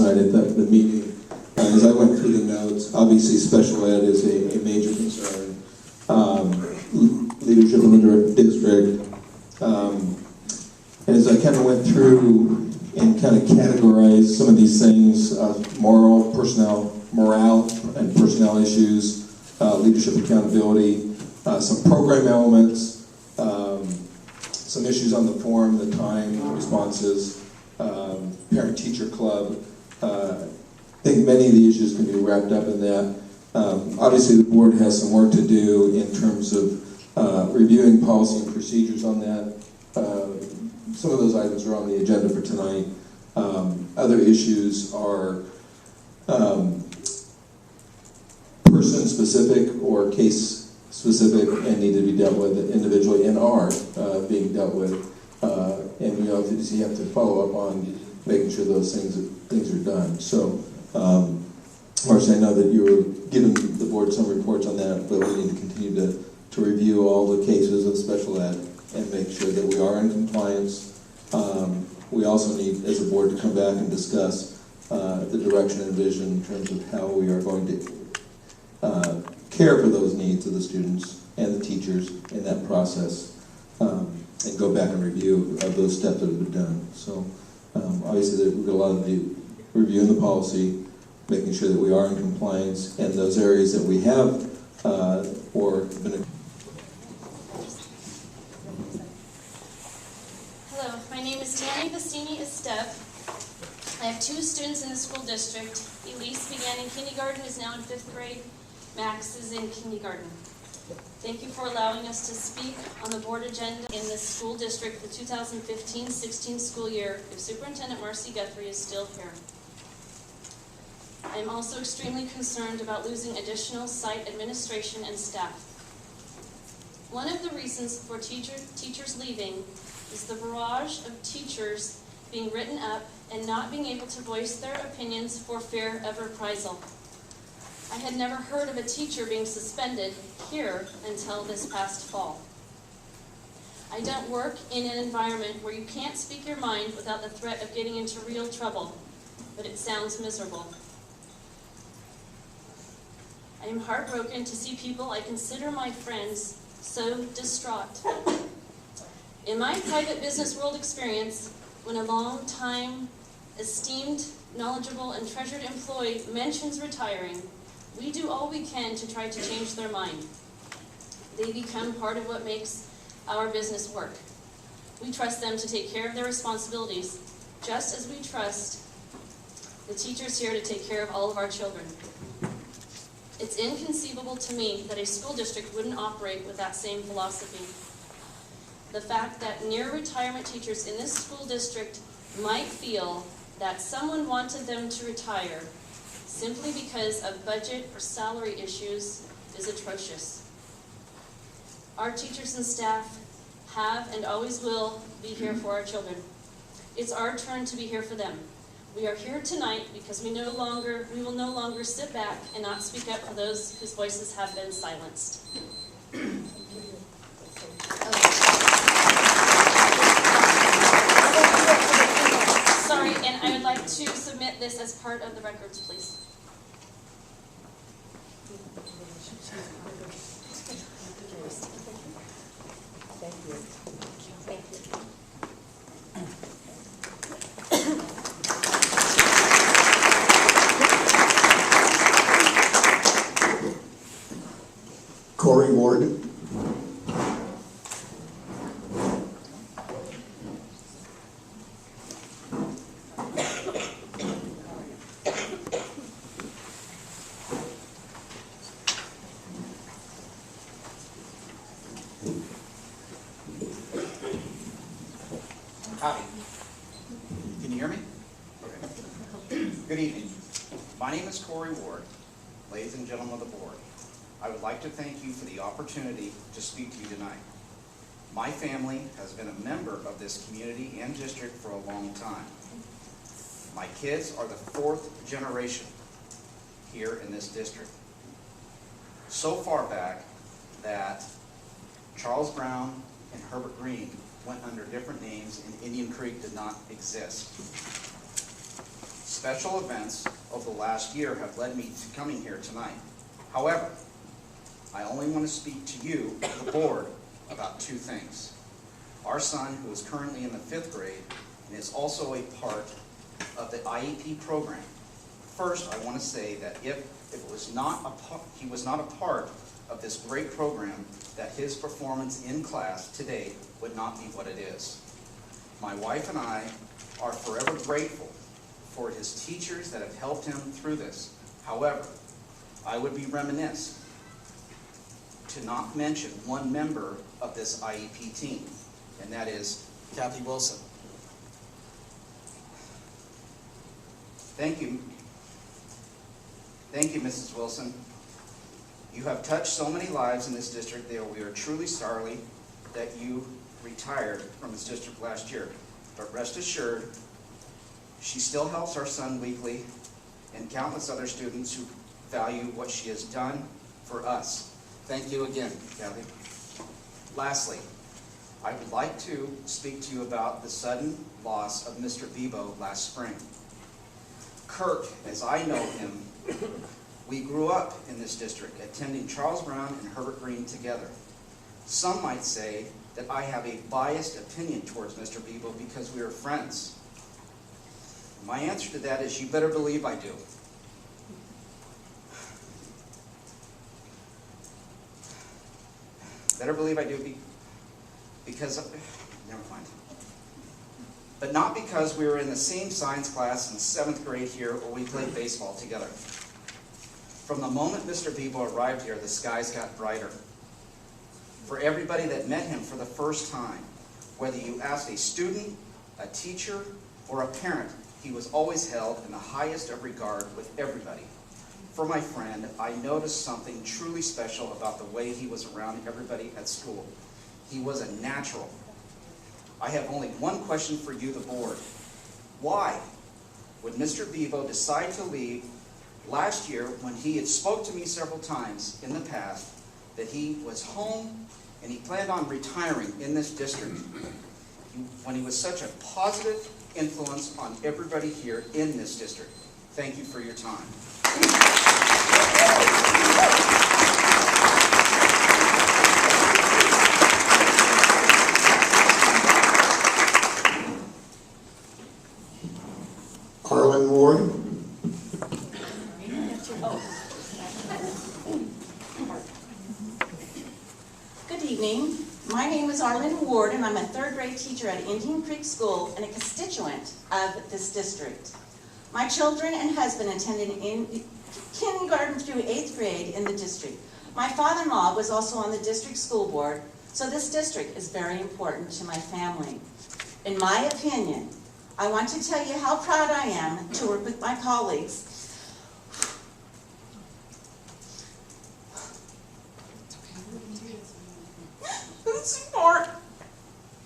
night at the meeting. As I went through the notes, obviously special ed is a major concern. Leadership in the district. And as I kind of went through and kind of categorized some of these things, morale and personnel issues, leadership accountability, some program elements, some issues on the form, the time, responses, parent-teacher club. I think many of the issues can be wrapped up in that. Obviously, the board has some work to do in terms of reviewing policy and procedures on that. Some of those items are on the agenda for tonight. Other issues are person-specific or case-specific and need to be dealt with individually and are being dealt with. And you obviously have to follow up on making sure those things are done. So, Marcy, I know that you were giving the board some reports on that, but we need to continue to review all the cases of special ed and make sure that we are in compliance. We also need, as a board, to come back and discuss the direction and vision in terms of how we are going to care for those needs of the students and the teachers in that process, and go back and review of those steps that have been done. So obviously we've got a lot to do, reviewing the policy, making sure that we are in compliance, and those areas that we have or been. Hello, my name is Tammy Estep. I have 2 students in the school district. Elise began in kindergarten, is now in 5th grade. Max is in kindergarten. Thank you for allowing us to speak on the board agenda in the school district for the 2015-16 school year if Superintendent Marcy Guthrie is still here. I am also extremely concerned about losing additional site administration and staff. One of the reasons for teachers leaving is the barrage of teachers being written up and not being able to voice their opinions for fear of reprisal. I had never heard of a teacher being suspended here until this past fall. I don't work in an environment where you can't speak your mind without the threat of getting into real trouble, but it sounds miserable. I am heartbroken to see people I consider my friends so distraught. In my private business world experience, when a long-time, esteemed, knowledgeable, and treasured employee mentions retiring, we do all we can to try to change their mind. They become part of what makes our business work. We trust them to take care of their responsibilities, just as we trust the teachers here to take care of all of our children. It's inconceivable to me that a school district wouldn't operate with that same philosophy. The fact that near-retirement teachers in this school district might feel that someone wanted them to retire simply because of budget or salary issues is atrocious. Our teachers and staff have and always will be here for our children. It's our turn to be here for them. We are here tonight because we will no longer sit back and not speak up for those whose voices have been silenced. Sorry, and I would like to submit this as part of the records, please. Thank you. Thank you. Corey Ward. Howdy. Can you hear me? Okay. Good evening. My name is Corey Ward. Ladies and gentlemen of the board, I would like to thank you for the opportunity to speak to you tonight. My family has been a member of this community and district for a long time. My kids are the 4th generation here in this district. So far back that Charles Brown and Herbert Green went under different names and Indian Creek did not exist. special events of the last year have led me to coming here tonight. However, I only want to speak to you, the board, about two things. Our son, who is currently in the 5th grade and is also a part of the IEP program. First, I want to say that if he was not a part of this great program, that his performance in class today would not be what it is. My wife and I are forever grateful for his teachers that have helped him through this. However, I would be remiss to not mention one member of this IEP team, and that is Kathy Wilson. Thank you. Thank you, Mrs. Wilson. You have touched so many lives in this district there. We are truly sorry that you retired from this district last year. But rest assured, she still helps our son weekly and countless other students who value what she has done for us. Thank you again, Kathy. Lastly, I would like to speak to you about the sudden loss of Mr. Bebo last spring. Kirk, as I know him, we grew up in this district, attending Charles Brown and Herbert Green together. Some might say that I have a biased opinion towards Mr. Bebo because we are friends. My answer to that is you better believe I do. Better believe I do because, never mind. But not because we were in the same science class in 7th grade here or we played baseball together. From the moment Mr. Bebo arrived here, the skies got brighter. For everybody that met him for the first time, whether you asked a student, a teacher, or a parent, he was always held in the highest of regard with everybody. For my friend, I noticed something truly special about the way he was around everybody at school. He was a natural. I have only one question for you, the board. Why would Mr. Bebo decide to leave last year when he had spoke to me several times in the past that he was home and he planned on retiring in this district when he was such a positive influence on everybody here in this district? Thank you for your time. Arlen Ward. Good evening. My name is Arlen Ward, and I'm a 3rd grade teacher at Indian Creek School and a constituent of this district. My children and husband attended in kindergarten through 8th grade in the district. My father-in-law was also on the district school board, so this district is very important to my family. In my opinion, I want to tell you how proud I am to work with my colleagues who support,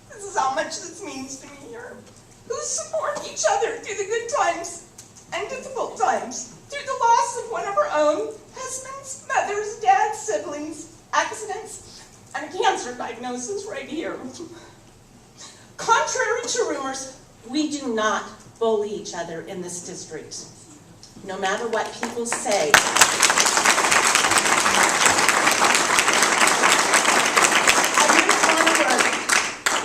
this is how much this means to me here, who support each other through the good times and difficult times, through the loss of one of our own, husbands, mothers, dads, siblings, accidents, and a cancer diagnosis right here. Contrary to rumors, we do not bully each other in this district, no matter what people say.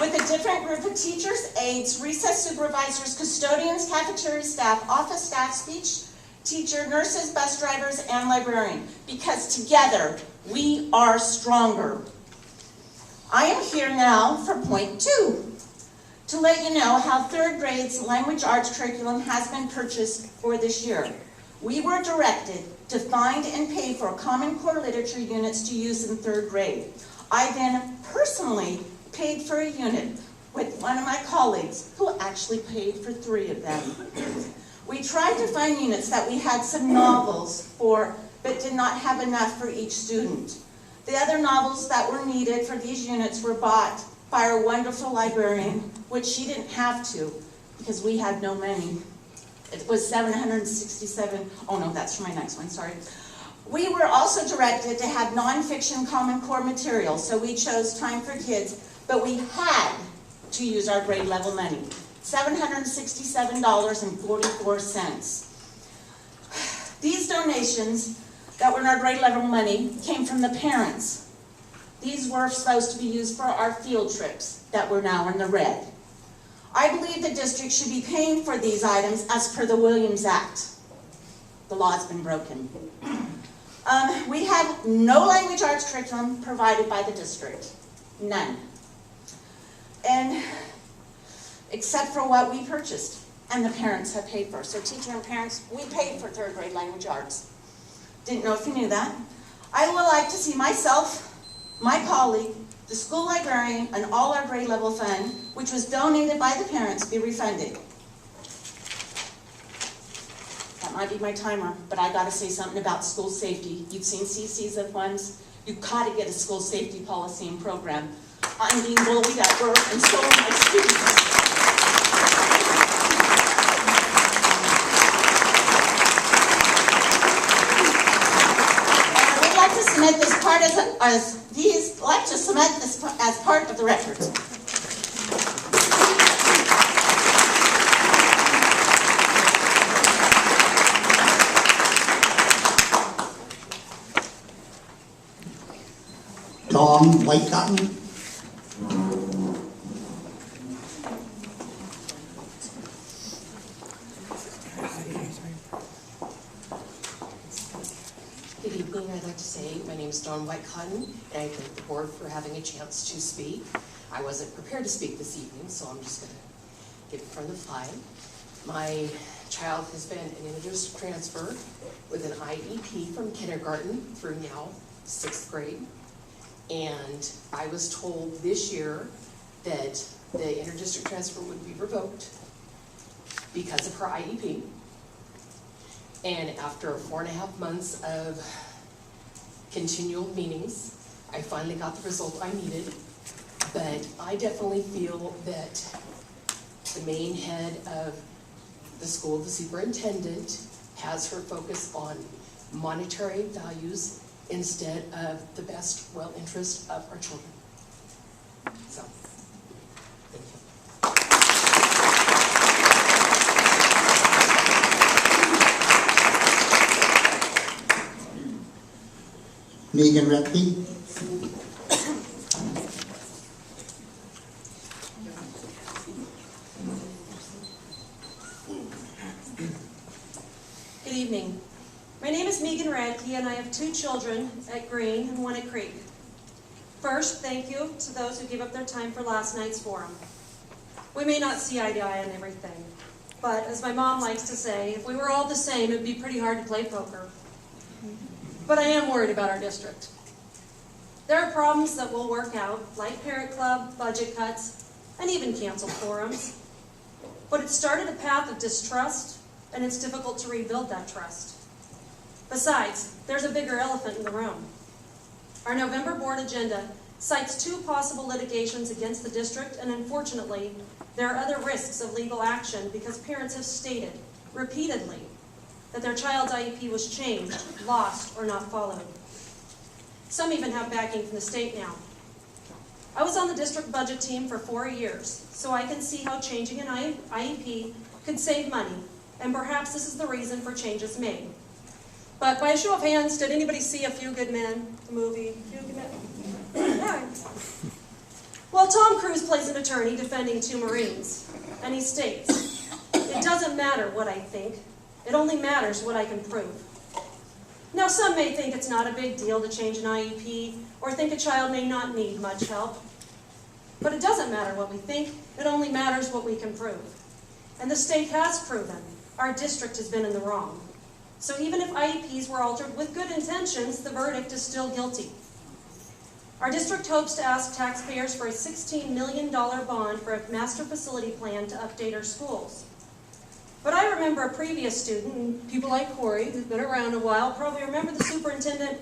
With a different group of teachers, aides, recess supervisors, custodians, cafeteria staff, office staff, speech teacher, nurses, bus drivers, and librarian, because together we are stronger. I am here now for point 2, to let you know how 3rd grade's language arts curriculum has been purchased for this year. We were directed to find and pay for Common Core literature units to use in 3rd grade. I then personally paid for a unit with one of my colleagues who actually paid for 3 of them. We tried to find units that we had some novels for, but did not have enough for each student. The other novels that were needed for these units were bought by our wonderful librarian, which she didn't have to because we had no money. It was $767. Oh no, that's for my next one, sorry. We were also directed to have nonfiction Common Core material, so we chose Time for Kids, but we had to use our grade level money. $767.44. These donations that were in our grade level money came from the parents. These were supposed to be used for our field trips that were now in the red. I believe the district should be paying for these items as per the Williams Act. The law has been broken. We had no language arts curriculum provided by the district. None. And except for what we purchased and the parents have paid for. So teacher and parents, we paid for third grade language arts. Didn't know if you knew that. I would like to see myself, my colleague, the school librarian, and all our grade level fund, which was donated by the parents, be refunded. That might be my timer, but I gotta say something about school safety. You've seen CCs of ones. You've gotta get a school safety policy and program. I'm being bullied at work, and so are my students. Submit this part like to submit this as part of the record. Tom Whitecotton. Good evening. I'd like to say my name is Dawn Whitecotton, and I thank the board for having a chance to speak. I wasn't prepared to speak this evening, so I'm just going to get in front of the flag. My child has been in interdistrict transfer with an IEP from kindergarten through now 6th grade. And I was told this year that the interdistrict transfer would be revoked because of her IEP. And after 4.5 months of continual meetings, I finally got the result I needed. But I definitely feel that the main head of the school, the superintendent, has her focus on monetary values instead of the best well interest of our children. So, thank you. Megan Repke. Good evening. My name is Megan Radke, and I have 2 children at Green and 1 at Creek. First, thank you to those who gave up their time for last night's forum. We may not see eye to eye on everything, but as my mom likes to say, if we were all the same, it'd be pretty hard to play poker. But I am worried about our district. There are problems that we'll work out, like parent club, budget cuts, and even canceled forums. But it started a path of distrust, and it's difficult to rebuild that trust. Besides, there's a bigger elephant in the room. Our November board agenda cites 2 possible litigations against the district, and unfortunately, there are other risks of legal action because parents have stated repeatedly that their child's IEP was changed, lost, or not followed. Some even have backing from the state now. I was on the district budget team for 4 years, so I can see how changing an IEP could save money, and perhaps this is the reason for changes made. But by a show of hands, did anybody see A Few Good Men, the movie? Few Good Men? Yeah. Well, Tom Cruise plays an attorney defending 2 Marines, and he states, "It doesn't matter what I think, it only matters what I can prove." Now, some may think it's not a big deal to change an IEP, or think a child may not need much help. But it doesn't matter what we think, it only matters what we can prove. And the state has proven our district has been in the wrong. So even if IEPs were altered with good intentions, the verdict is still guilty. Our district hopes to ask taxpayers for a $16 million bond for a master facility plan to update our schools. But I remember a previous student, and people like Corey, who've been around a while, probably remember the superintendent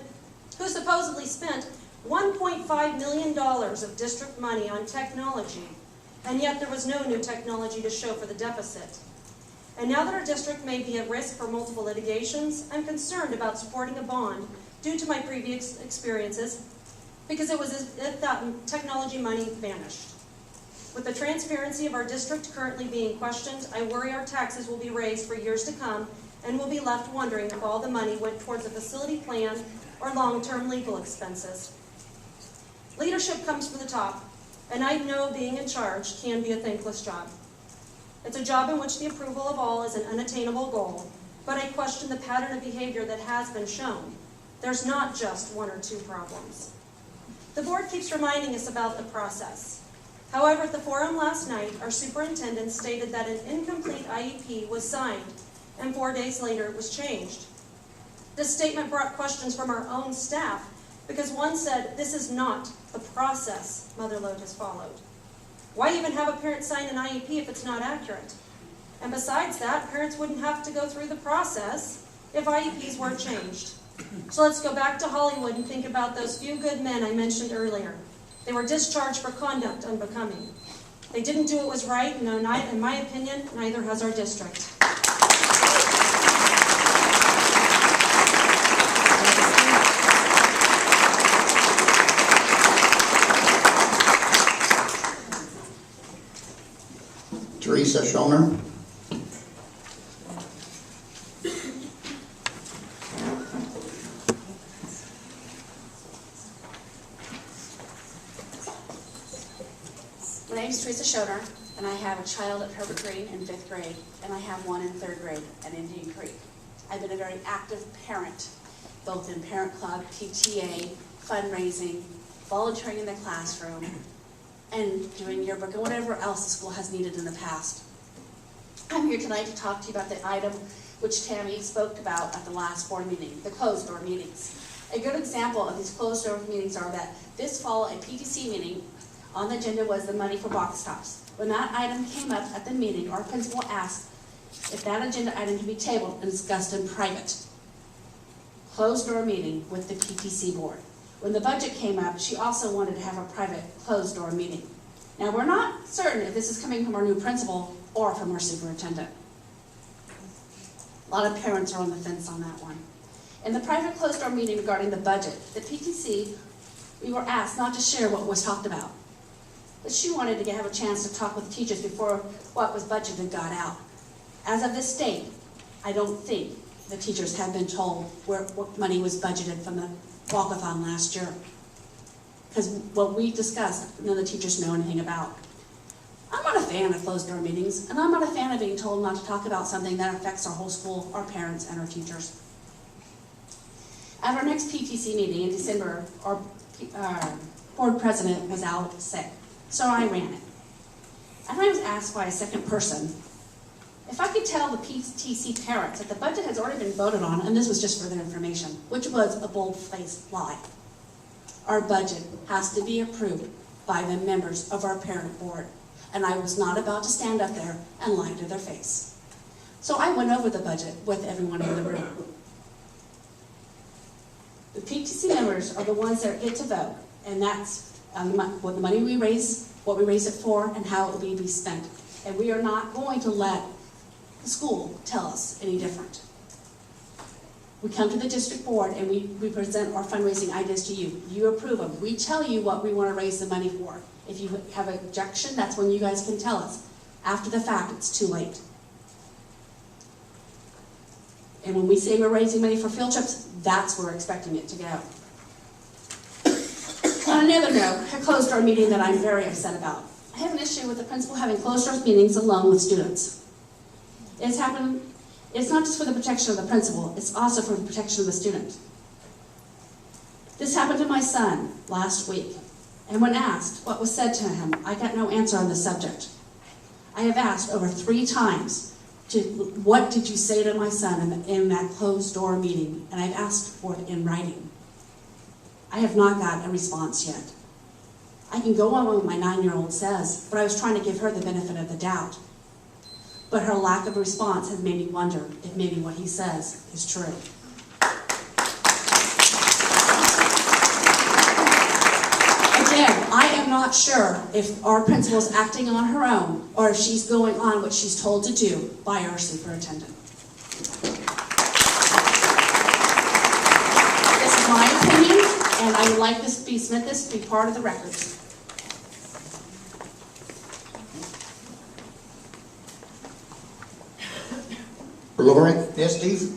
who supposedly spent $1.5 million of district money on technology, and yet there was no new technology to show for the deficit. And now that our district may be at risk for multiple litigations, I'm concerned about supporting a bond due to my previous experiences, because it was as if that technology money vanished. With the transparency of our district currently being questioned, I worry our taxes will be raised for years to come and we'll be left wondering if all the money went towards a facility plan or long-term legal expenses. Leadership comes from the top, and I know being in charge can be a thankless job. It's a job in which the approval of all is an unattainable goal, but I question the pattern of behavior that has been shown. There's not just one or two problems. The board keeps reminding us about the process. However, at the forum last night, our superintendent stated that an incomplete IEP was signed, and 4 days later it was changed. This statement brought questions from our own staff, because one said, this is not the process Mother Lode has followed. Why even have a parent sign an IEP if it's not accurate? And besides that, parents wouldn't have to go through the process if IEPs were changed. So let's go back to Hollywood and think about those few good men I mentioned earlier. They were discharged for conduct unbecoming. They didn't do what was right, and in my opinion, neither has our district. Teresa Schoner. My name is Teresa Schoner, and I have a child at Herbert Green in 5th grade, and I have one in 3rd grade at Indian Creek. I've been a very active parent, both in parent club, PTA, fundraising, volunteering in the classroom, and doing yearbook and whatever else the school has needed in the past. I'm here tonight to talk to you about the item which Tammy spoke about at the last board meeting, the closed door meetings. A good example of these closed door meetings are that this fall, a PTC meeting, on the agenda was the money for box tops. When that item came up at the meeting, our principal asked if that agenda item could be tabled and discussed in private. Closed door meeting with the PTC board. When the budget came up, she also wanted to have a private closed door meeting. Now, we're not certain if this is coming from our new principal or from our superintendent. A lot of parents are on the fence on that one. In the private closed door meeting regarding the budget, the PTC, we were asked not to share what was talked about. But she wanted to have a chance to talk with teachers before what was budgeted got out. As of this date, I don't think the teachers have been told what money was budgeted from the walkathon last year. Because what we discussed, none of the teachers know anything about. I'm not a fan of closed door meetings, and I'm not a fan of being told not to talk about something that affects our whole school, our parents, and our teachers. At our next PTC meeting in December, our board president was out sick, so I ran it. And I was asked by a second person if I could tell the PTC parents that the budget has already been voted on, and this was just for their information, which was a bold-faced lie. Our budget has to be approved by the members of our parent board, and I was not about to stand up there and lie to their face. So I went over the budget with everyone in the room. The PTC members are the ones that get to vote, and that's what the money we raise, what we raise it for, and how it will be spent. And we are not going to let the school tell us any different. We come to the district board and we present our fundraising ideas to you. You approve them. We tell you what we want to raise the money for. If you have an objection, that's when you guys can tell us. After the fact, it's too late. And when we say we're raising money for field trips, that's where we're expecting it to go. On another note, a closed door meeting that I'm very upset about. I have an issue with the principal having closed door meetings alone with students. It's happened. It's not just for the protection of the principal, it's also for the protection of the student. This happened to my son last week, and when asked what was said to him, I got no answer on the subject. I have asked over 3 times, what did you say to my son in that closed door meeting? And I've asked for it in writing. I have not got a response yet. I can go on what my 9-year-old says, but I was trying to give her the benefit of the doubt. But her lack of response has made me wonder if maybe what he says is true. Again, I am not sure if our principal is acting on her own or if she's going on what she's told to do by our superintendent. This is my opinion, and I would like this to be part of the records. Lori? Yes, Steve?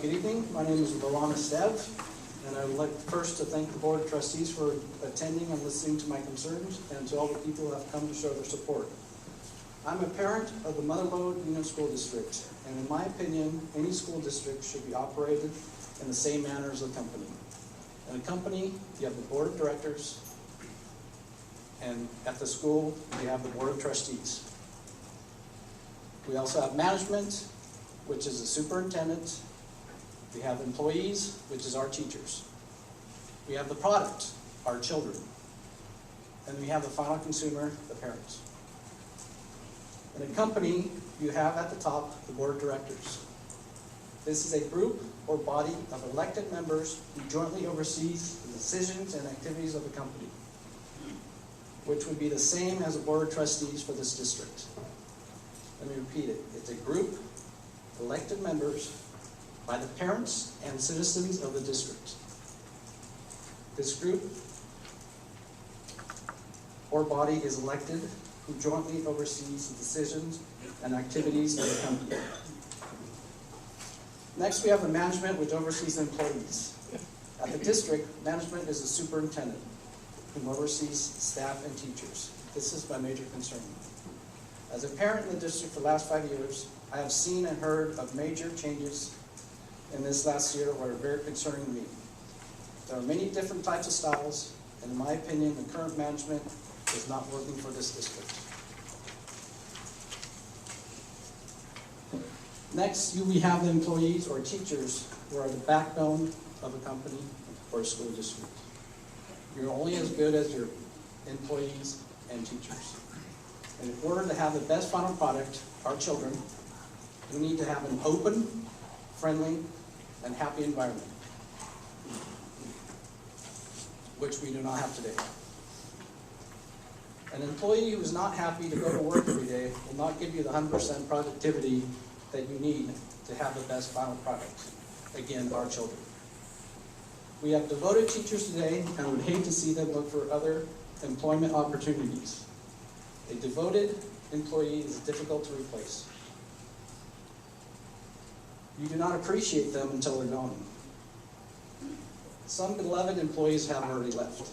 Good evening. My name is Laurana Stev, and I would like first to thank the Board of Trustees for attending and listening to my concerns, and to all the people who have come to show their support. I'm a parent of the Mother Lode Union School District, and in my opinion, any school district should be operated in the same manner as a company. In a company, you have the Board of Directors, and at the school, you have the Board of Trustees. We also have management, which is the superintendent. We have employees, which is our teachers. We have the product, our children. And we have the final consumer, the parents. In a company, you have at the top the Board of Directors. This is a group or body of elected members who jointly oversees the decisions and activities of the company, which would be the same as a Board of Trustees for this district. Let me repeat it. It's a group of elected members by the parents and citizens of the district. This group or body is elected who jointly oversees the decisions and activities of the company. Next, we have the management, which oversees the employees. At the district, management is the superintendent, who oversees staff and teachers. This is my major concern. As a parent in the district for the last 5 years, I have seen and heard of major changes in this last year that are very concerning to me. There are many different types of styles, and in my opinion, the current management is not working for this district. Next, we have the employees or teachers who are the backbone of a company or a school district. You're only as good as your employees and teachers. And in order to have the best final product, our children, we need to have an open, friendly, and happy environment, which we do not have today. An employee who is not happy to go to work every day will not give you the 100% productivity that you need to have the best final product. Again, our children. We have devoted teachers today and would hate to see them look for other employment opportunities. A devoted employee is difficult to replace. You do not appreciate them until they're gone. Some beloved employees have already left.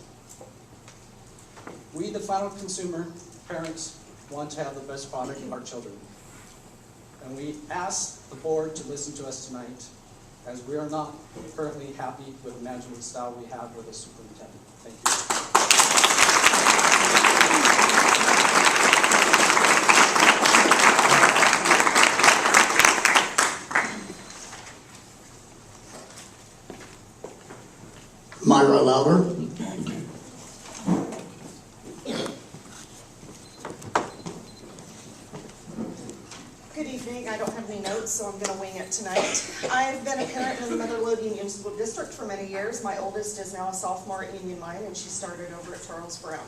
We, the final consumer, parents, want to have the best product for our children. And we ask the board to listen to us tonight, as we are not currently happy with the management style we have with the superintendent. Thank you. Myra Louder. Good evening. I don't have any notes, so I'm going to wing it tonight. I've been a parent in the Mother Lode Union School District for many years. My oldest is now a sophomore at Union Mine, and she started over at Charles Brown.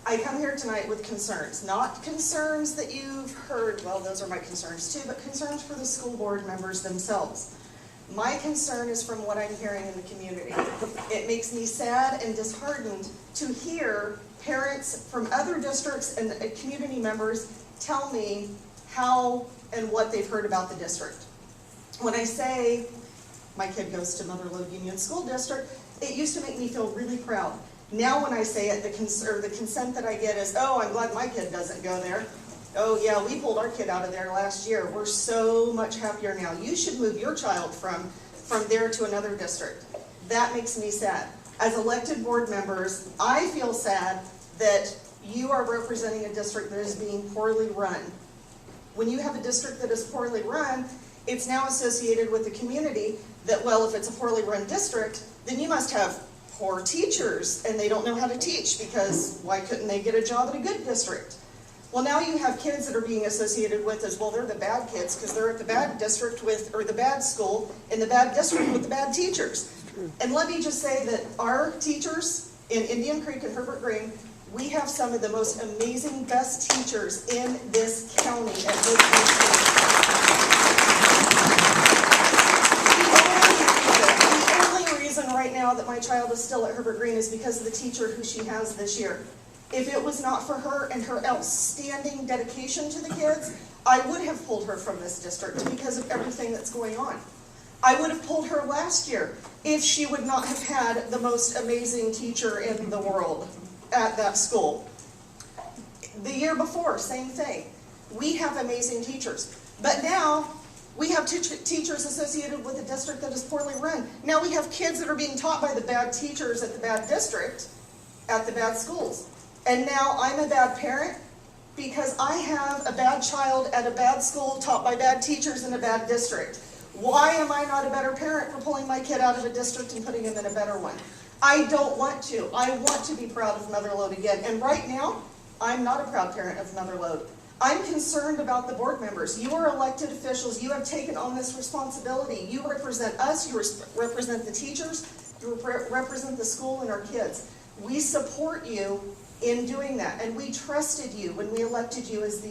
I come here tonight with concerns, not concerns that you've heard, well, those are my concerns too, but concerns for the school board members themselves. My concern is from what I'm hearing in the community. It makes me sad and disheartened to hear parents from other districts and community members tell me how and what they've heard about the district. When I say my kid goes to Mother Lode Union School District, it used to make me feel really proud. Now when I say it, the consent that I get is, oh, I'm glad my kid doesn't go there. Oh yeah, we pulled our kid out of there last year. We're so much happier now. You should move your child from there to another district. That makes me sad. As elected board members, I feel sad that you are representing a district that is being poorly run. When you have a district that is poorly run, it's now associated with the community that, well, if it's a poorly run district, then you must have poor teachers and they don't know how to teach, because why couldn't they get a job at a good district? Well, now you have kids that are being associated with as, well, they're the bad kids because they're at the bad district with, or the bad school in the bad district with the bad teachers. And let me just say that our teachers in Indian Creek and Herbert Green, we have some of the most amazing, best teachers in this county at this school. The only reason right now now that my child is still at Herbert Green is because of the teacher who she has this year. If it was not for her and her outstanding dedication to the kids, I would have pulled her from this district because of everything that's going on. I would have pulled her last year if she would not have had the most amazing teacher in the world at that school. The year before, same thing. We have amazing teachers. But now, we have teachers associated with a district that is poorly run. Now we have kids that are being taught by the bad teachers at the bad district, at the bad schools. And now I'm a bad parent because I have a bad child at a bad school taught by bad teachers in a bad district. Why am I not a better parent for pulling my kid out of a district and putting him in a better one? I don't want to. I want to be proud of Motherlode again. And right now, I'm not a proud parent of Motherlode. I'm concerned about the board members. You are elected officials. You have taken on this responsibility. You represent us. You represent the teachers. You represent the school and our kids. We support you in doing that, and we trusted you when we elected you as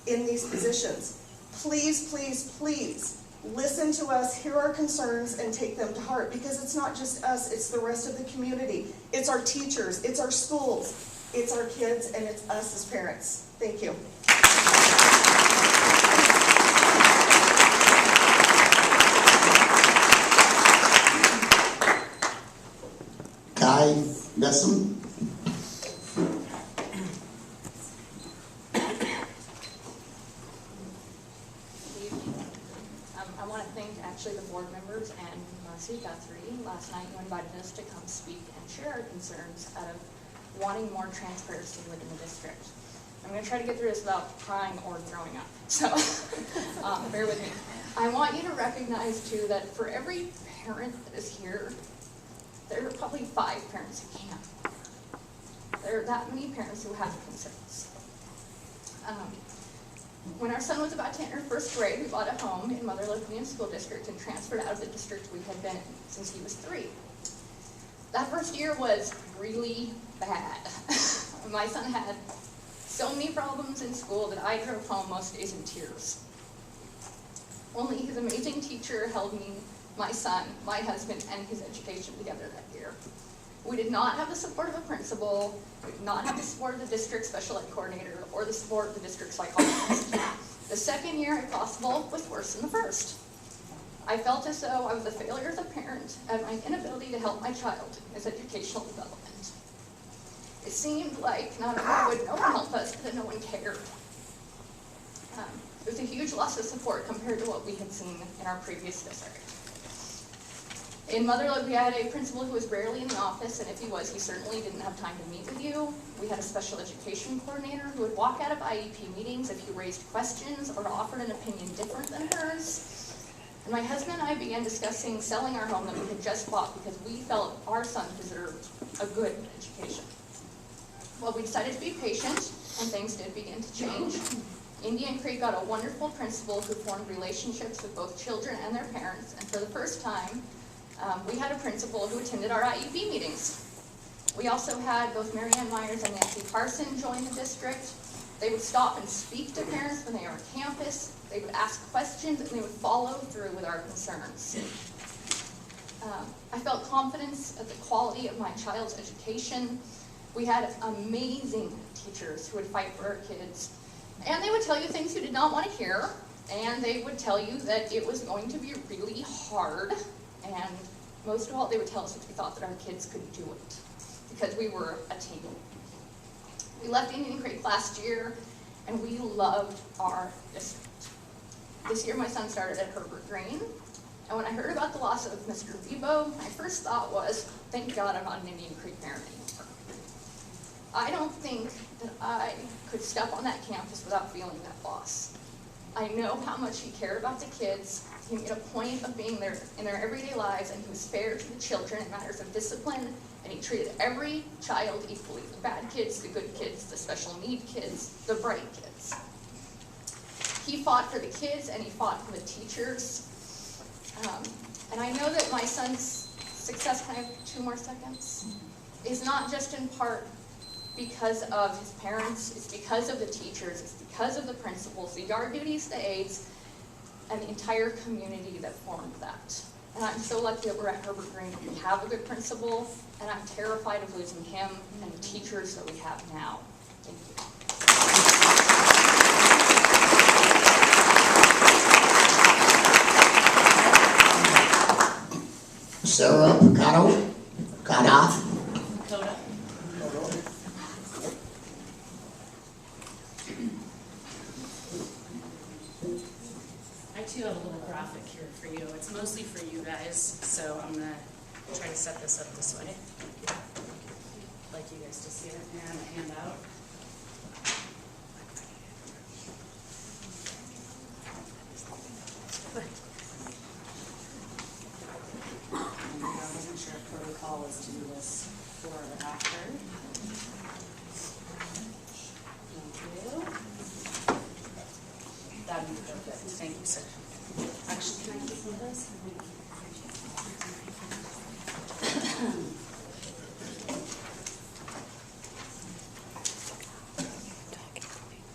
in these positions. Please, please, please listen to us, hear our concerns, and take them to heart, because it's not just us, it's the rest of the community. It's our teachers, it's our schools, it's our kids, and it's us as parents. Thank you. Guy Bessam. I want to thank actually the board members and Marcy Guthrie. Last night you invited us to come speak and share our concerns out of wanting more transparency within the district. I'm going to try to get through this without crying or throwing up, so bear with me. I want you to recognize too that for every parent that is here, there are probably 5 parents who can't. There are that many parents who have concerns. When our son was about to enter 1st grade, we bought a home in Motherlode Community School District and transferred out of the district we had been in since he was 3. That first year was really bad. My son had so many problems in school that I drove home most days in tears. Only his amazing teacher held me, my son, my husband, and his education together that year. We did not have the support of a principal, we did not have the support of the district special ed coordinator, or the support of the district psychologist. The second year, if possible, was worse than the first. I felt as though I was a failure as a parent at my inability to help my child in his educational development. It seemed like not only would no one help us, but that no one cared. It was a huge loss of support compared to what we had seen in our previous district. In Motherlode, we had a principal who was rarely in the office, and if he was, he certainly didn't have time to meet with you. We had a special education coordinator who would walk out of IEP meetings if you raised questions or offered an opinion different than hers. And my husband and I began discussing selling our home that we had just bought because we felt our son deserved a good education. Well, we decided to be patient, and things did begin to change. Indian Creek got a wonderful principal who formed relationships with both children and their parents, and for the first time, we had a principal who attended our IEP meetings. We also had both Mary Ann Myers and Nancy Carson join the district. They would stop and speak to parents when they were on campus. They would ask questions, and they would follow through with our concerns. I felt confidence at the quality of my child's education. We had amazing teachers who would fight for our kids. And they would tell you things you did not want to hear. And they would tell you that it was going to be really hard. And most of all, they would tell us that we thought that our kids could do it, because we were a team. We left Indian Creek last year, and we loved our district. This year, my son started at Herbert Green, and when I heard about the loss of Mr. Vibo, my first thought was, thank God I'm not an Indian Creek parent anymore. I don't think that I could step on that campus without feeling that loss. I know how much he cared about the kids. He made a point of being there in their everyday lives, and he was fair to the children in matters of discipline, and he treated every child equally, the bad kids, the good kids, the special need kids, the bright kids. He fought for the kids, and he fought for the teachers. And I know that my son's success, can I have 2 more seconds? Is not just in part because of his parents, it's because of the teachers, it's because of the principals, the yard duties, the aides, and the entire community that formed that. and I'm so lucky that we're at Herbert Green. We have a good principal, and I'm terrified of losing him and the teachers that we have now. Thank you. Sarah Picotto, Cutoff. Coda. I too have a little graphic here for you. It's mostly for you guys, so I'm gonna try to set this up this way. I'd like you guys to see it and a handout. And I wasn't sure if protocol was to do this before or after. Thank you. That'd be perfect. Thank you, sir. Actually, can I get some of this?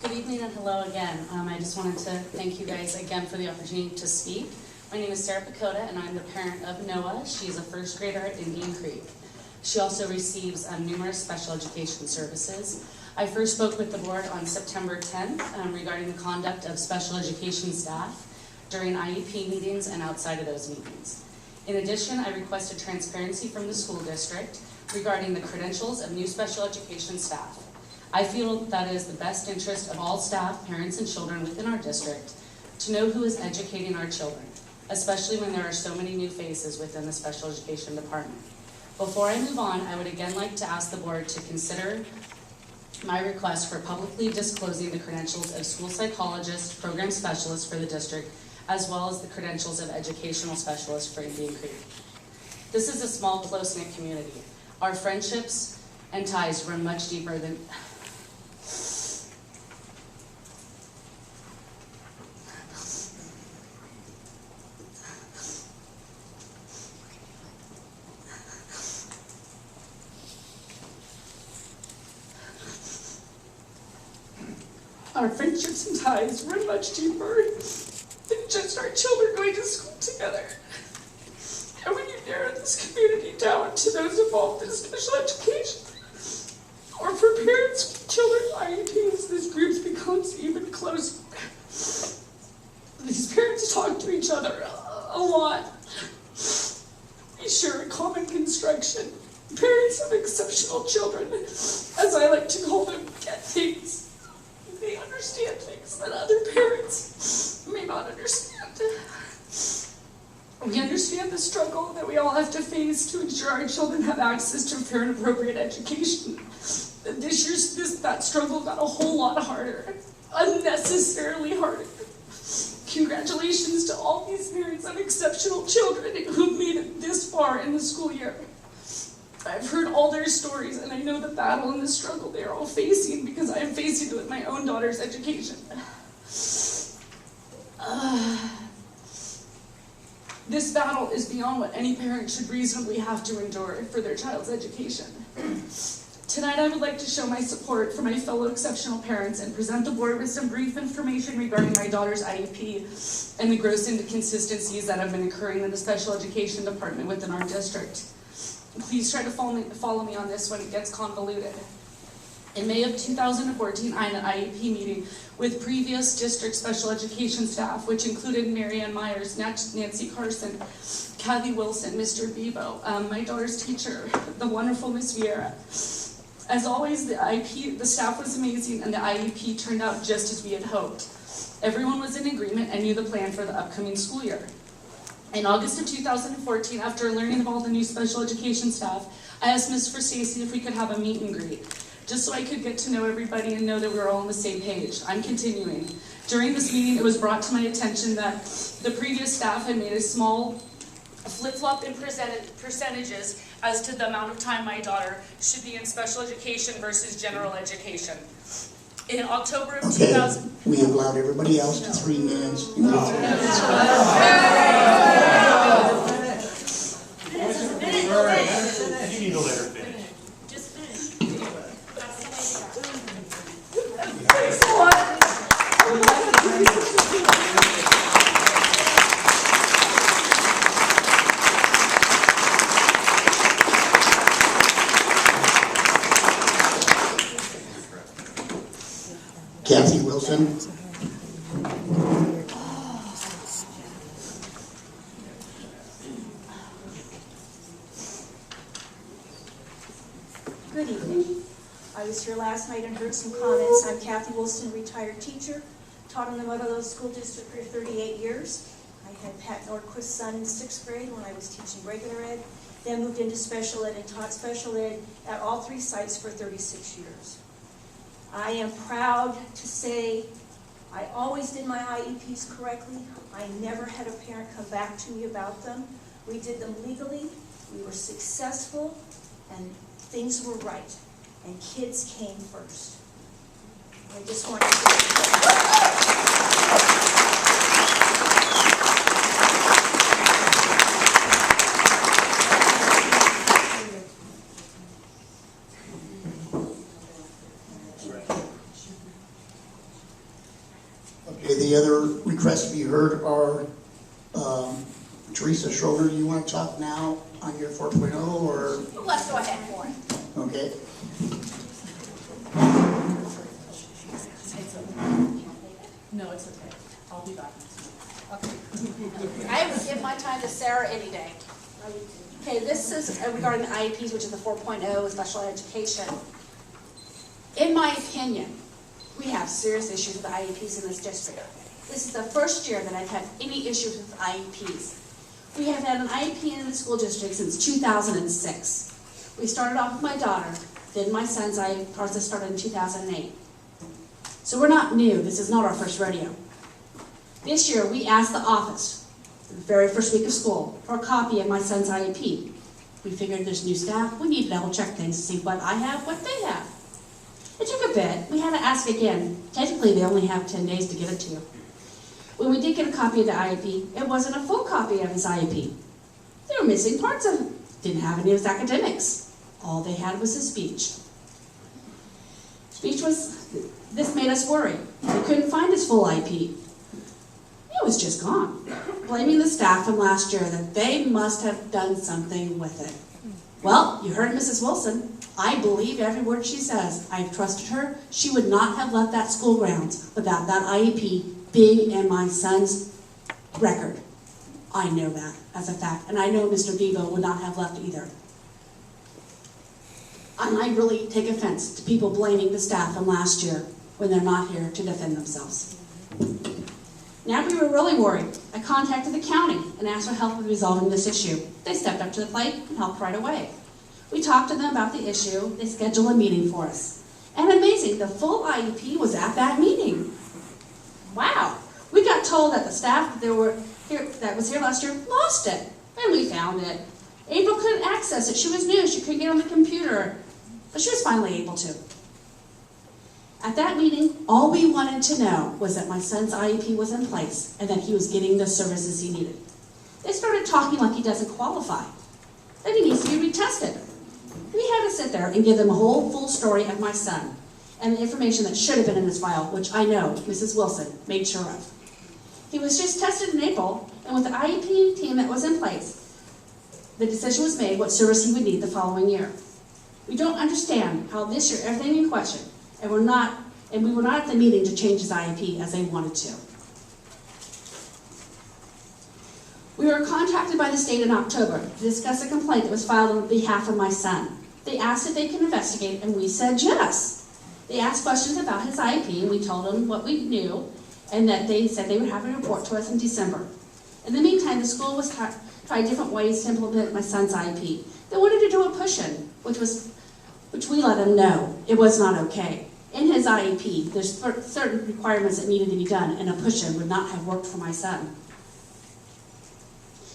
Good evening and hello again. I just wanted to thank you guys again for the opportunity to speak. My name is Sarah Picotto, and I'm the parent of Noah. She's a first grader at Indian Creek. She also receives numerous special education services. I first spoke with the board on September 10th regarding the conduct of special education staff during IEP meetings and outside of those meetings. In addition, I requested transparency from the school district regarding the credentials of new special education staff. I feel that it is the best interest of all staff, parents, and children within our district to know who is educating our children, especially when there are so many new faces within the special education department. Before I move on, I would again like to ask the board to consider my request for publicly disclosing the credentials of school psychologist, program specialist for the district, as well as the credentials of educational specialist for Indian Creek. This is a small, close-knit community. Our friendships and ties run much deeper than... Our friendships and ties run much deeper than just our children going to school together. And when you narrow this community down to those involved in special education, or for parents with children IEPs, this group becomes even closer. These parents talk to each other a lot. We share a common construction. Parents of exceptional children, as I like to call them, get things. They understand things that other parents may not understand. We understand the struggle that we all have to face to ensure our children have access to a fair and appropriate education. This year, that struggle got a whole lot harder, unnecessarily harder. Congratulations to all these parents of exceptional children who've made it this far in the school year. I've heard all their stories, and I know the battle and the struggle they are all facing because I am facing it with my own daughter's education. This battle is beyond what any parent should reasonably have to endure for their child's education. Tonight, I would like to show my support for my fellow exceptional parents and present the board with some brief information regarding my daughter's IEP and the gross inconsistencies that have been occurring in the special education department within our district. Please try to follow me on this when it gets convoluted. In May of 2014, I had an IEP meeting with previous district special education staff, which included Mary Ann Myers, Nancy Carson, Kathy Wilson, Mr. Bebo, my daughter's teacher, the wonderful Miss Vieira. As always, the staff was amazing, and the IEP turned out just as we had hoped. Everyone was in agreement and knew the plan for the upcoming school year. In August of 2014, after learning of all the new special education staff, I asked Ms. Stacy if we could have a meet and greet, just so I could get to know everybody and know that we were all on the same page. I'm continuing. During this meeting, it was brought to my attention that the previous staff had made a small flip-flop in percentages as to the amount of time my daughter should be in special education versus general education. In October of 2000... We have allowed everybody else to 3 minutes. I You need to let her finish. Just finish. Thanks a lot. Kathy Wilson. Good evening. I was here last night and heard some comments. I'm Kathy Wilson, retired teacher, taught in the Motherlode School District for 38 years. I had Pat Nordquist's son in 6th grade when I was teaching regular ed, then moved into special ed and taught special ed at all 3 sites for 36 years. I am proud to say I always did my IEPs correctly. I never had a parent come back to me about them. We did them legally, we were successful, and things were right. And kids came first. I just want to Okay, the other requests to be heard are Teresa Schroeder, you want to talk now on your 4.0 or? Let's go ahead for it. Okay. No, it's okay. I'll be back next week. I would give my time to Sarah any day. Okay, this is regarding the IEPs, which is the 4.0 special education. In my opinion, we have serious issues with IEPs in this district. This is the first year that I've had any issues with IEPs. We have had an IEP in the school district since 2006. We started off with my daughter, then my son's process started in 2008. So we're not new, this is not our first rodeo. This year, we asked the office, the very first week of school, for a copy of my son's IEP. We figured there's new staff, we need to double check things to see what I have, what they have. It took a bit, we had to ask again. Technically, they only have 10 days to give it to you. When we did get a copy of the IEP, it wasn't a full copy of his IEP. They were missing parts of it. Didn't have any of his academics. All they had was his speech. This made us worry. They couldn't find his full IEP. It was just gone. Blaming the staff from last year that they must have done something with it. Well, you heard Mrs. Wilson. I believe every word she says. I've trusted her. She would not have left that school grounds without that IEP being in my son's record. I know that as a fact, and I know Mr. Vivo would not have left either. And I really take offense to people blaming the staff from last year when they're not here to defend themselves. Now we were really worried. I contacted the county and asked for help with resolving this issue. They stepped up to the plate and helped right away. We talked to them about the issue. They scheduled a meeting for us. And amazing, the full IEP was at that meeting. Wow. We got told that the staff that was here last year lost it. And we found it. April couldn't access it. She was new. She couldn't get on the computer. But she was finally able to. At that meeting, all we wanted to know was that my son's IEP was in place and that he was getting the services he needed. They started talking like he doesn't qualify, that he needs to be retested. We had to sit there and give them a whole full story of my son and the information that should have been in his file, which I know Mrs. Wilson made sure of. He was just tested in April, and with the IEP team that was in place, the decision was made what service he would need the following year. We don't understand how this year everything in question, and we were not at the meeting to change his IEP as they wanted to. We were contacted by the state in October to discuss a complaint that was filed on behalf of my son. They asked if they could investigate, and we said yes. They asked questions about his IEP, and we told them what we knew, and that they said they would have a report to us in December. In the meantime, the school was trying different ways to implement my son's IEP. They wanted to do a push-in, which we let them know it was not okay. In his IEP, there's certain requirements that needed to be done, and a push-in would not have worked for my son.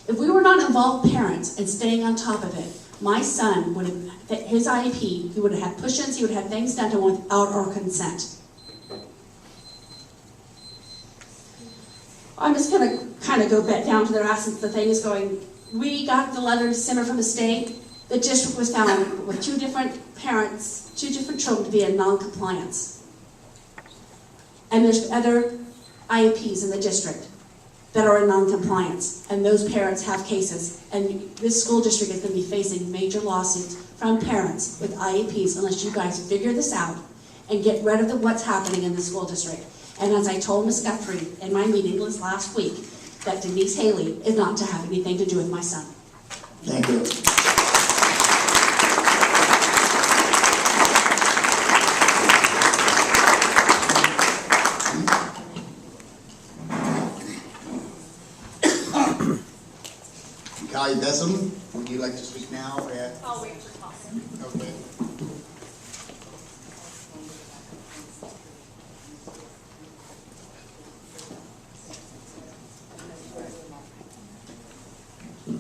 If we were not involved parents and staying on top of it, my son would have, his IEP, he would have had push-ins, he would have things done to him without our consent. I'm just going to kind of go back down to their essence. The thing is going, we got the letter in December from the state. The district was found with 2 different parents, 2 different children to be in non-compliance. And there's other IEPs in the district that are in non-compliance, and those parents have cases, and this school district is going to be facing major lawsuits from parents with IEPs unless you guys figure this out and get rid of what's happening in the school district. And as I told Ms. Guthrie in my meeting last week, that Denise Haley is not to have anything to do with my son. Thank you. Callie Bessam, would you like to speak now? I'll wait for Thompson. Okay.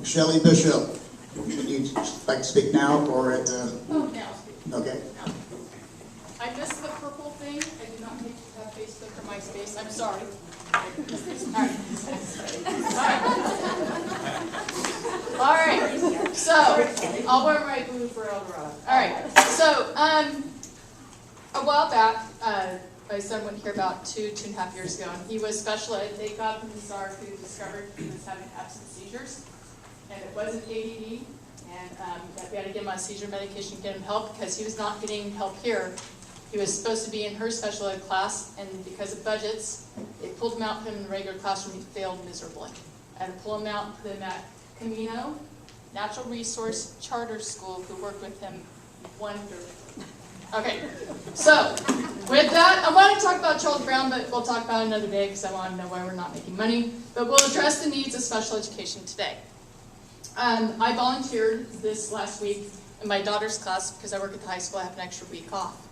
Shelley Bishop, would you like to speak now or at the? Oh, now. Okay. I missed the purple thing. I did not take Facebook or MySpace. I'm sorry. All right. So I'll wear my blue for Eldorado. All right. So a while back, my son went here about 2.5 years ago, and he was special ed. They got him the SAR who discovered he was having absent seizures, and it wasn't ADD. And that we had to get him on seizure medication, get him help because he was not getting help here. He was supposed to be in her special ed class, and because of budgets, they pulled him out, put him in the regular classroom. He failed miserably. I had to pull him out and put him at Camino Natural Resource Charter School, who worked with him wonderfully. Okay, so with that, I want to talk about Charles Brown, but we'll talk about it another day because I want to know why we're not making money. But we'll address the needs of special education today. I volunteered this last week in my daughter's class because I work at the high school. I have an extra week off.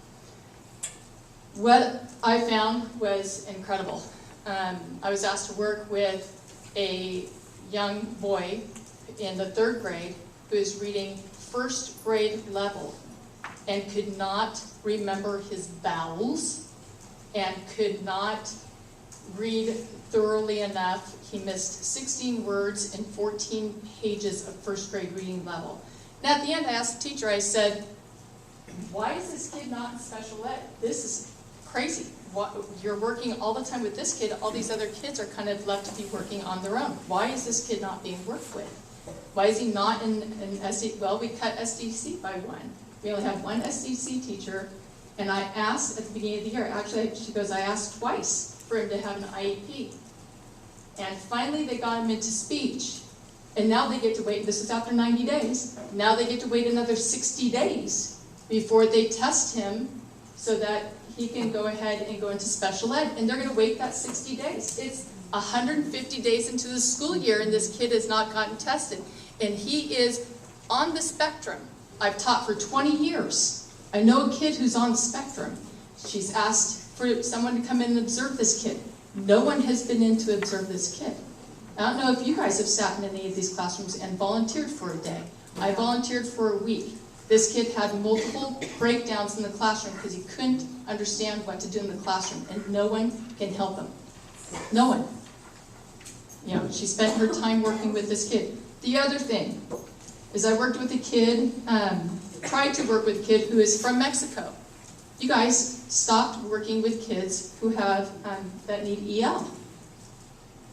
What I found was incredible. I was asked to work with a young boy in the 3rd grade who is reading 1st grade level and could not remember his vowels and could not read thoroughly enough. He missed 16 words and 14 pages of 1st grade reading level. And at the end, I asked the teacher, I said, why is this kid not in special ed? This is crazy. You're working all the time with this kid. All these other kids are kind of left to be working on their own. Why is this kid not being worked with? Why is he not in SDC? Well, we cut SDC by 1. We only have 1 SDC teacher. And I asked at the beginning of the year, actually, she goes, I asked twice for him to have an IEP. And finally, they got him into speech. And now they get to wait, this is after 90 days, now they get to wait another 60 days before they test him so that he can go ahead and go into special ed. And they're going to wait that 60 days. It's 150 days into the school year, and this kid has not gotten tested. And he is on the spectrum. I've taught for 20 years. I know a kid who's on the spectrum. She's asked for someone to come in and observe this kid. No one has been in to observe this kid. I don't know if you guys have sat in any of these classrooms and volunteered for a day. I volunteered for a week. This kid had multiple breakdowns in the classroom because he couldn't understand what to do in the classroom, and no one can help him. No one. You know, she spent her time working with this kid. The other thing is I worked with a kid, tried to work with a kid who is from Mexico. You guys stopped working with kids who have that need EL.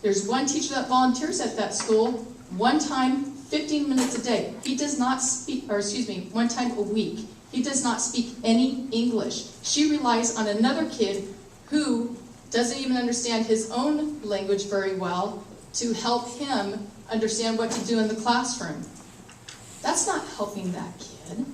There's one teacher that volunteers at that school, one time, 15 minutes a day. He does not speak, or excuse me, one time a week. He does not speak any English. She relies on another kid who doesn't even understand his own language very well to help him understand what to do in the classroom. That's not helping that kid.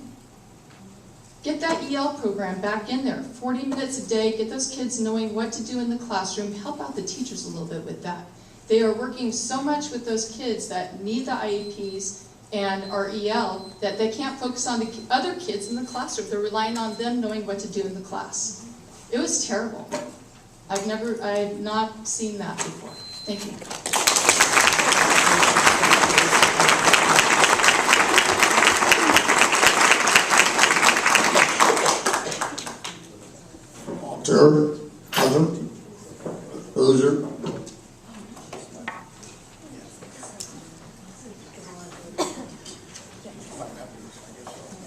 Get that EL program back in there, 40 minutes a day, get those kids knowing what to do in the classroom, help out the teachers a little bit with that. They are working so much with those kids that need the IEPs and our EL that they can't focus on the other kids in the classroom. They're relying on them knowing what to do in the class. It was terrible. I've not seen that before. Thank you. Sir, Hoser.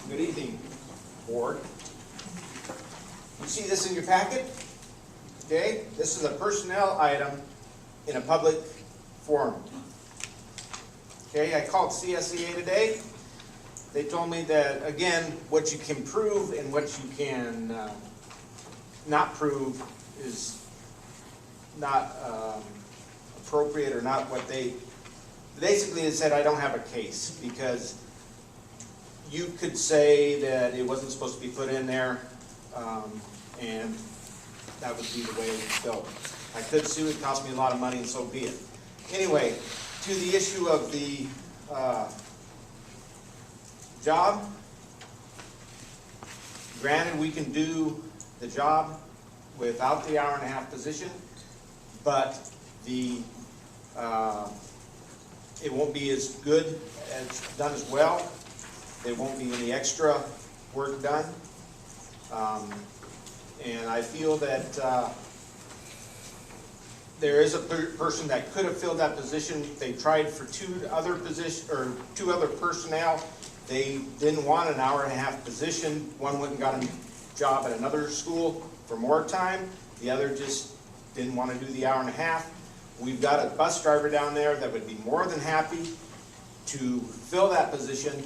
Good evening, board. You see this in your packet? Okay, this is a personnel item in a public forum. Okay, I called CSEA today. They told me that, again, what you can prove and what you can not prove is not appropriate or not what they, basically it said I don't have a case because you could say that it wasn't supposed to be put in there, and that would be the way it would go. I could sue, it cost me a lot of money, and so be it. Anyway, to the issue of the job, granted we can do the job without the hour-and-a-half position, but the it won't be as good as done as well. There won't be any extra work done. And I feel that there is a person that could have filled that position. They tried for two other personnel. They didn't want an hour-and-a-half position. One went and got a job at another school for more time. The other just didn't want to do the hour-and-a-half. We've got a bus driver down there that would be more than happy to fill that position,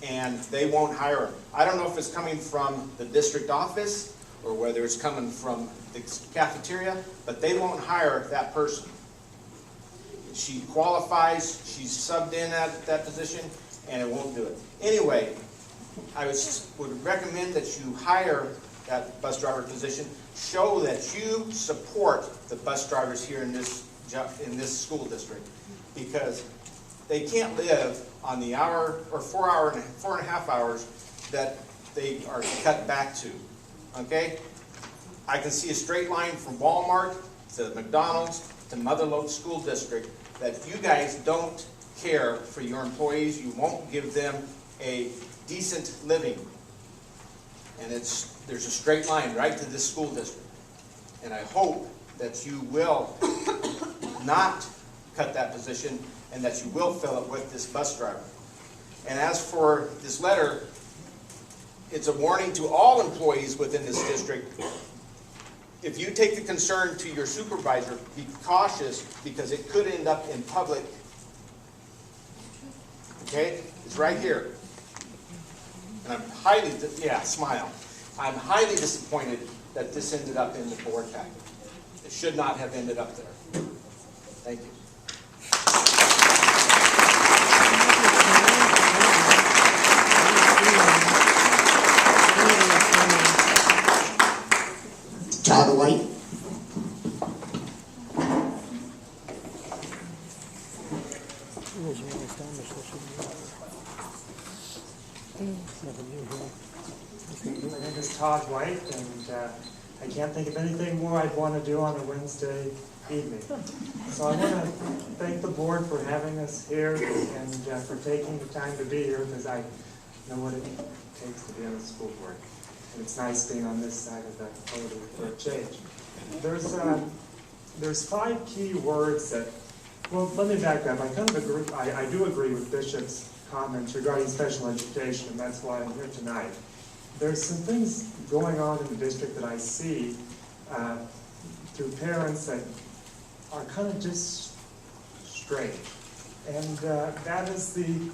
and they won't hire him. I don't know if it's coming from the district office or whether it's coming from the cafeteria, but they won't hire that person. She qualifies, she's subbed in at that position, and it won't do it. Anyway, I would recommend that you hire that bus driver position. Show that you support the bus drivers here in this school district, because they can't live on the hour or 4 and a half hours that they are cut back to. Okay? I can see a straight line from Walmart to McDonald's to Motherlode School District that you guys don't care for your employees. You won't give them a decent living. And there's a straight line right to this school district. And I hope that you will not cut that position and that you will fill it with this bus driver. And as for this letter, it's a warning to all employees within this district. If you take the concern to your supervisor, be cautious because it could end up in public. Okay? It's right here. And I'm highly, smile. I'm highly disappointed that this ended up in the board packet. It should not have ended up there. Thank you. Todd White. My name is Todd White, and I can't think of anything more I'd want to do on a Wednesday evening. So I want to thank the board for having us here and for taking the time to be here, because I know what it takes to be on the school board. And it's nice being on this side of the podium for a change. There's 5 key words that, well, let me back up. I do agree with Bishop's comments regarding special education, and that's why I'm here tonight. There's some things going on in the district that I see through parents that are kind of just strange. And that is the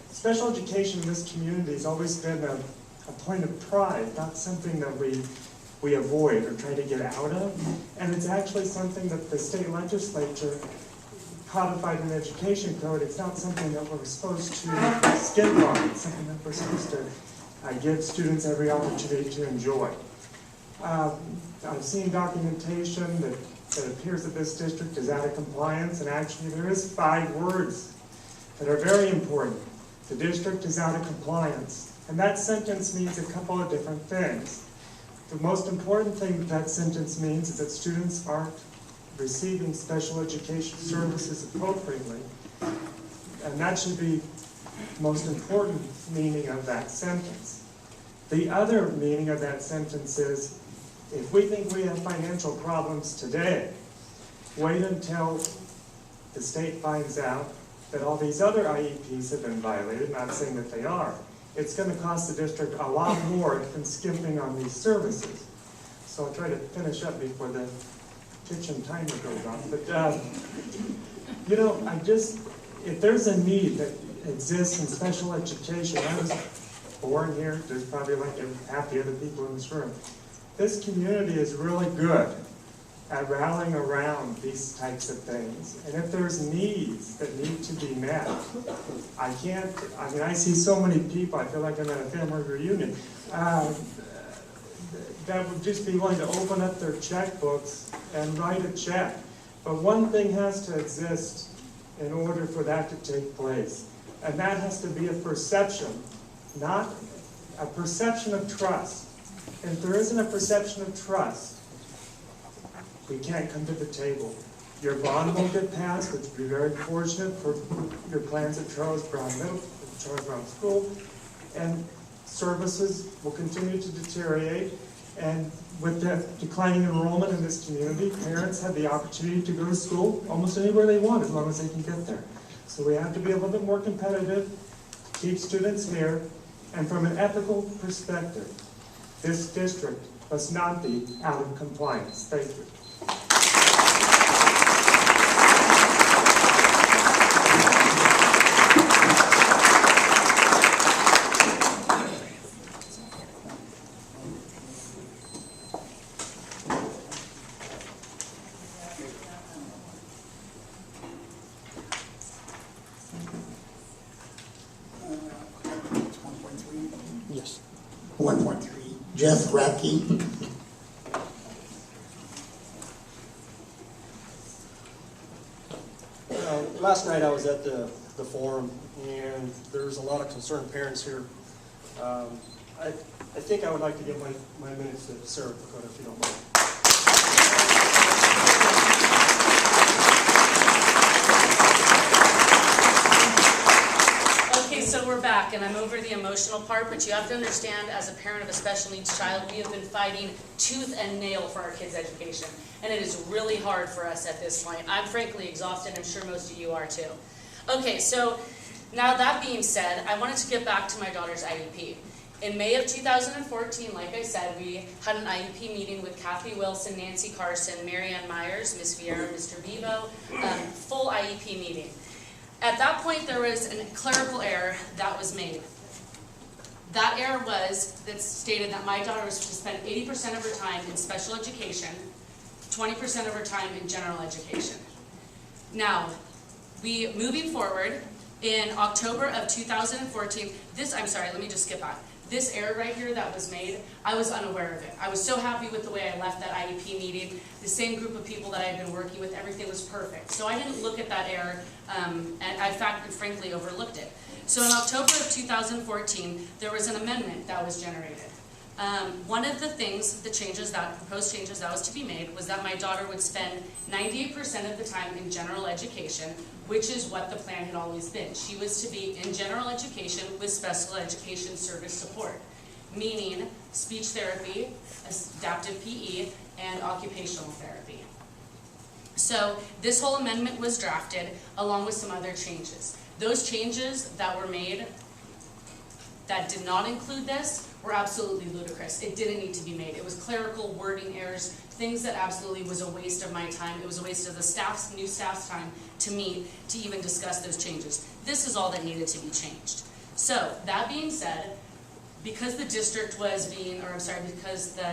special education in this community has always been a point of pride, not something that we avoid or try to get out of. And it's actually something that the state legislature codified in the education code. It's not something that we're supposed to skip on. It's something that we're supposed to give students every opportunity to enjoy. I've seen documentation that appears that this district is out of compliance, and actually there is 5 words that are very important. The district is out of compliance. And that sentence means a couple of different things. The most important thing that sentence means is that students aren't receiving special education services appropriately. And that should be the most important meaning of that sentence. The other meaning of that sentence is, if we think we have financial problems today, wait until the state finds out that all these other IEPs have been violated, not saying that they are. It's going to cost the district a lot more than skimping on these services. So I'll try to finish up before the kitchen timer goes off. But, if there's a need that exists in special education, I was born here, there's probably like half the other people in this room. this community is really good at rallying around these types of things. And if there's needs that need to be met, I mean, I see so many people, I feel like I'm at a family reunion, that would just be willing to open up their checkbooks and write a check. But one thing has to exist in order for that to take place, and that has to be a perception, not a perception of trust. And if there isn't a perception of trust, we can't come to the table. Your bond will get passed, which would be very fortunate for your plans at Charles Brown School, and services will continue to deteriorate. And with the declining enrollment in this community, parents have the opportunity to go to school almost anywhere they want as long as they can get there. So we have to be a little bit more competitive, keep students here, and from an ethical perspective, this district must not be out of compliance. Thank you. Yes. 1.3, Jeff Radke. Last night I was at the forum, and there's a lot of concerned parents here. I think I would like to give my minutes to Sarah Pacoda, if you don't mind. Okay, so we're back, and I'm over the emotional part, but you have to understand, as a parent of a special needs child, we have been fighting tooth and nail for our kids' education, and it is really hard for us at this point. I'm frankly exhausted, I'm sure most of you are too. Okay, so now that being said, I wanted to get back to my daughter's IEP. In May of 2014, like I said, we had an IEP meeting with Kathy Wilson, Nancy Carson, Marianne Myers, Ms. Vieira, Mr. Bevo, full IEP meeting. At that point, there was a clerical error that was made. That error was that stated that my daughter was to spend 80% of her time in special education, 20% of her time in general education. Now, moving forward, in October of 2014, let me just skip back. This error right here that was made, I was unaware of it. I was so happy with the way I left that IEP meeting. The same group of people that I had been working with, everything was perfect. So I didn't look at that error, and I frankly overlooked it. So in October of 2014, there was an amendment that was generated. One of the things, proposed changes that was to be made was that my daughter would spend 98% of the time in general education, which is what the plan had always been. She was to be in general education with special education service support, meaning speech therapy, adaptive PE, and occupational therapy. So this whole amendment was drafted along with some other changes. Those changes that were made that did not include this were absolutely ludicrous. It didn't need to be made. It was clerical wording errors, things that absolutely was a waste of my time. It was a waste of the new staff's time to meet to even discuss those changes. This is all that needed to be changed. So that being said, because the district was because the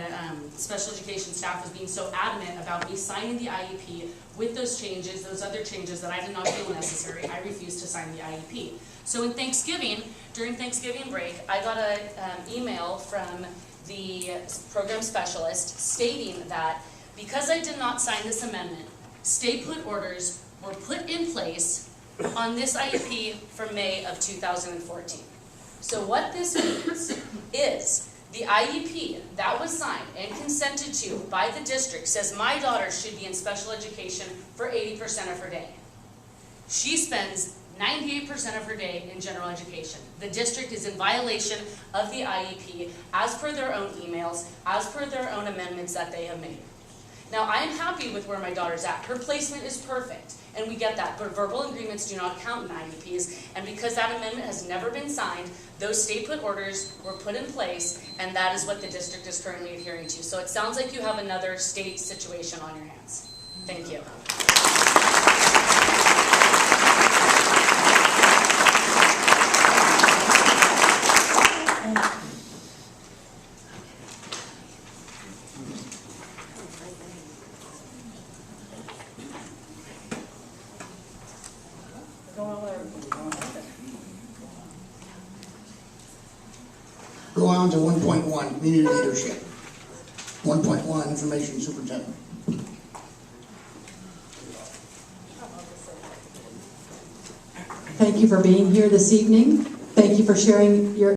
special education staff was being so adamant about me signing the IEP with those changes, those other changes that I did not feel necessary, I refused to sign the IEP. So during Thanksgiving break, I got an email from the program specialist stating that because I did not sign this amendment, stay put orders were put in place on this IEP for May of 2014. So what this means is the IEP that was signed and consented to by the district says my daughter should be in special education for 80% of her day. She spends 98% of her day in general education. The district is in violation of the IEP as per their own emails, as per their own amendments that they have made. Now, I am happy with where my daughter's at. Her placement is perfect, and we get that, but verbal agreements do not count in IEPs, and because that amendment has never been signed, those stay put orders were put in place, and that is what the district is currently adhering to. So it sounds like you have another state situation on your hands. Thank you. Go on to 1.1, community leadership. 1.1, information superintendent. Thank you for being here this evening. Thank you for sharing your